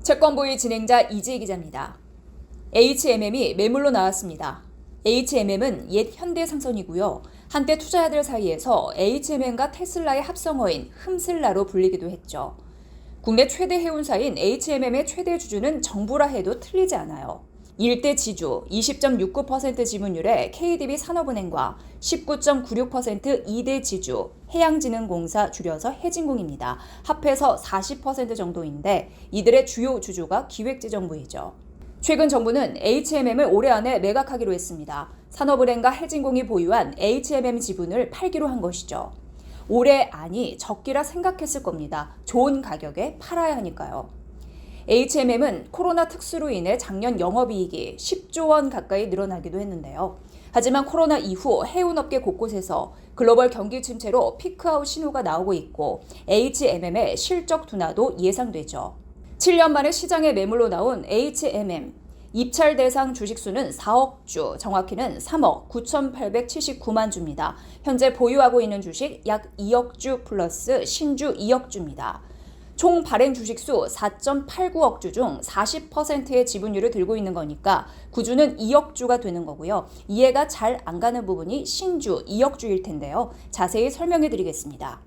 채권보유 진행자 이지희 기자입니다. HMM이 매물로 나왔습니다. HMM은 옛 현대상선이고요. 한때 투자자들 사이에서 HMM과 테슬라의 합성어인 흠슬라로 불리기도 했죠. 국내 최대 해운사인 HMM의 최대 주주는 정부라 해도 틀리지 않아요. 1대 지주 20.69% 지분율의 KDB 산업은행과 19.96% 2대 지주 해양진흥공사 줄여서 해진공입니다. 합해서 40% 정도인데 이들의 주요 주주가 기획재정부이죠. 최근 정부는 HMM을 올해 안에 매각하기로 했습니다. 산업은행과 해진공이 보유한 HMM 지분을 팔기로 한 것이죠. 올해 안이 적기라 생각했을 겁니다. 좋은 가격에 팔아야 하니까요. HMM은 코로나 특수로 인해 작년 영업이익이 10조 원 가까이 늘어나기도 했는데요. 하지만 코로나 이후 해운업계 곳곳에서 글로벌 경기 침체로 피크아웃 신호가 나오고 있고 HMM의 실적 둔화도 예상되죠. 7년 만에 시장에 매물로 나온 HMM. 입찰 대상 주식수는 4억 주, 정확히는 3억 9,879만 주입니다. 현재 보유하고 있는 주식 약 2억 주 플러스 신주 2억 주입니다. 총 발행 주식수 4.89억 주 중 40%의 지분율을 들고 있는 거니까 구주는 2억 주가 되는 거고요. 이해가 잘 안 가는 부분이 신주 2억 주일 텐데요. 자세히 설명해 드리겠습니다.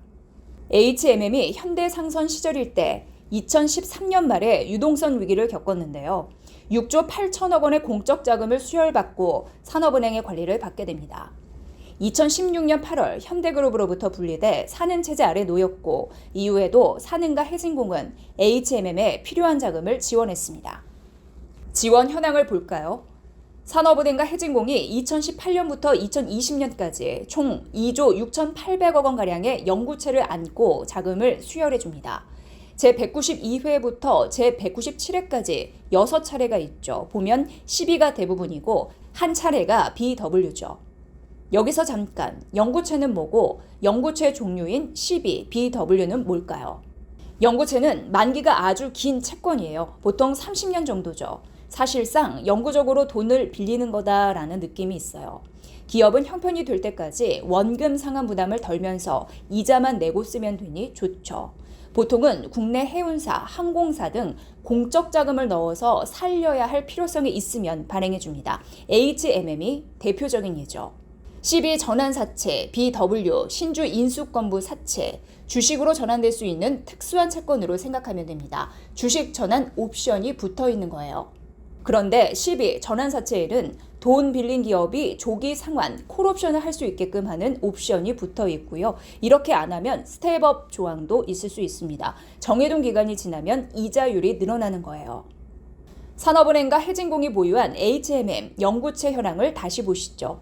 HMM이 현대상선 시절일 때 2013년 말에 유동성 위기를 겪었는데요. 6조 8천억 원의 공적 자금을 수혈받고 산업은행의 관리를 받게 됩니다. 2016년 8월 현대그룹으로부터 분리돼 산은체제 아래 놓였고 이후에도 산은과 해진공은 HMM에 필요한 자금을 지원했습니다. 지원 현황을 볼까요? 산업은행과 해진공이 2018년부터 2020년까지 총 2조 6,800억 원가량의 연구체를 안고 자금을 수혈해줍니다. 제192회부터 제197회까지 6차례가 있죠. 보면 10위가 대부분이고 한 차례가 BW죠. 여기서 잠깐 연구체는 뭐고 연구체 종류인 CB, BW는 뭘까요? 연구체는 만기가 아주 긴 채권이에요. 보통 30년 정도죠. 사실상 영구적으로 돈을 빌리는 거다라는 느낌이 있어요. 기업은 형편이 될 때까지 원금 상환 부담을 덜면서 이자만 내고 쓰면 되니 좋죠. 보통은 국내 해운사, 항공사 등 공적 자금을 넣어서 살려야 할 필요성이 있으면 발행해줍니다. HMM이 대표적인 예죠. CB 전환사채, BW, 신주 인수권부 사채, 주식으로 전환될 수 있는 특수한 채권으로 생각하면 됩니다. 주식 전환 옵션이 붙어 있는 거예요. 그런데 CB 전환사채에는 돈 빌린 기업이 조기 상환, 콜옵션을 할 수 있게끔 하는 옵션이 붙어 있고요. 이렇게 안 하면 스텝업 조항도 있을 수 있습니다. 정해둔 기간이 지나면 이자율이 늘어나는 거예요. 산업은행과 해진공이 보유한 HMM 연구체 현황을 다시 보시죠.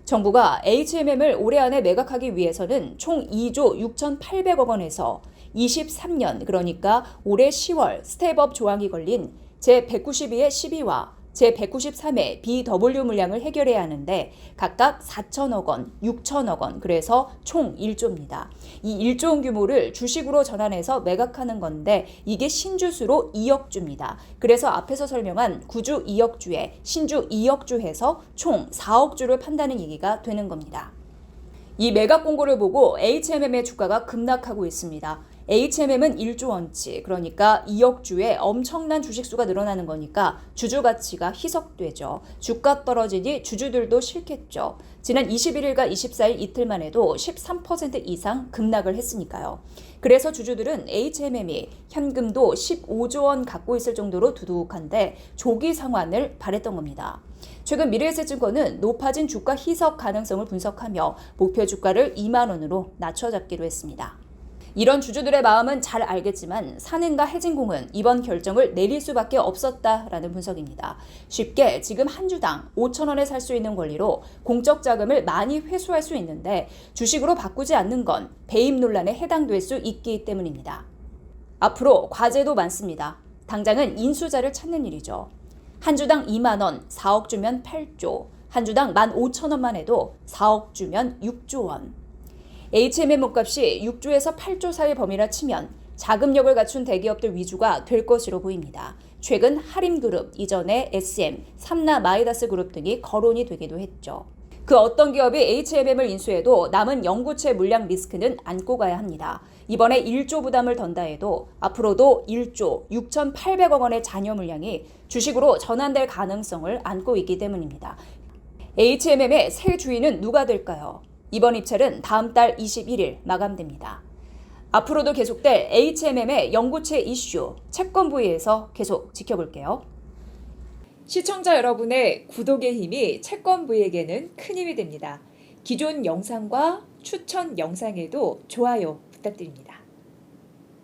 정부가 HMM을 올해 안에 매각하기 위해서는 총 2조 6,800억 원에서 23년 그러니까 올해 10월 스텝업 조항이 걸린 제192의 12와 제193의 BW 물량을 해결해야 하는데 각각 4천억 원, 6천억 원, 그래서 총 1조입니다. 이 1조 원 규모를 주식으로 전환해서 매각하는 건데 이게 신주수로 2억 주입니다. 그래서 앞에서 설명한 구주 2억 주에 신주 2억 주 해서 총 4억 주를 판다는 얘기가 되는 겁니다. 이 매각 공고를 보고 HMM의 주가가 급락하고 있습니다. HMM은 1조 원치, 그러니까 2억 주에 엄청난 주식수가 늘어나는 거니까 주주 가치가 희석되죠. 주가 떨어지니 주주들도 싫겠죠. 지난 21일과 24일 이틀만 해도 13% 이상 급락을 했으니까요. 그래서 주주들은 HMM이 현금도 15조 원 갖고 있을 정도로 두둑한데 조기 상환을 바랬던 겁니다. 최근 미래에셋증권은 높아진 주가 희석 가능성을 분석하며 목표 주가를 2만 원으로 낮춰잡기로 했습니다. 이런 주주들의 마음은 잘 알겠지만 산은과 해진공은 이번 결정을 내릴 수밖에 없었다라는 분석입니다. 쉽게 지금 한 주당 5천 원에 살 수 있는 권리로 공적 자금을 많이 회수할 수 있는데 주식으로 바꾸지 않는 건 배임 논란에 해당될 수 있기 때문입니다. 앞으로 과제도 많습니다. 당장은 인수자를 찾는 일이죠. 한 주당 2만 원, 4억 주면 8조, 한 주당 15,000원만 해도 4억 주면 6조 원. HMM 몸값이 6조에서 8조 사이 범위라 치면 자금력을 갖춘 대기업들 위주가 될 것으로 보입니다. 최근 하림그룹, 이전에 SM, 삼나 마이다스 그룹 등이 거론이 되기도 했죠. 그 어떤 기업이 HMM을 인수해도 남은 연구체 물량 리스크는 안고 가야 합니다. 이번에 1조 부담을 던다 해도 앞으로도 1조 6,800억 원의 잔여 물량이 주식으로 전환될 가능성을 안고 있기 때문입니다. HMM의 새 주인은 누가 될까요? 이번 입찰은 다음 달 21일 마감됩니다. 앞으로도 계속될 HMM의 영구채 이슈, 채권부에서 계속 지켜볼게요. 시청자 여러분의 구독의 힘이 채권부에게는 큰 힘이 됩니다. 기존 영상과 추천 영상에도 좋아요 부탁드립니다.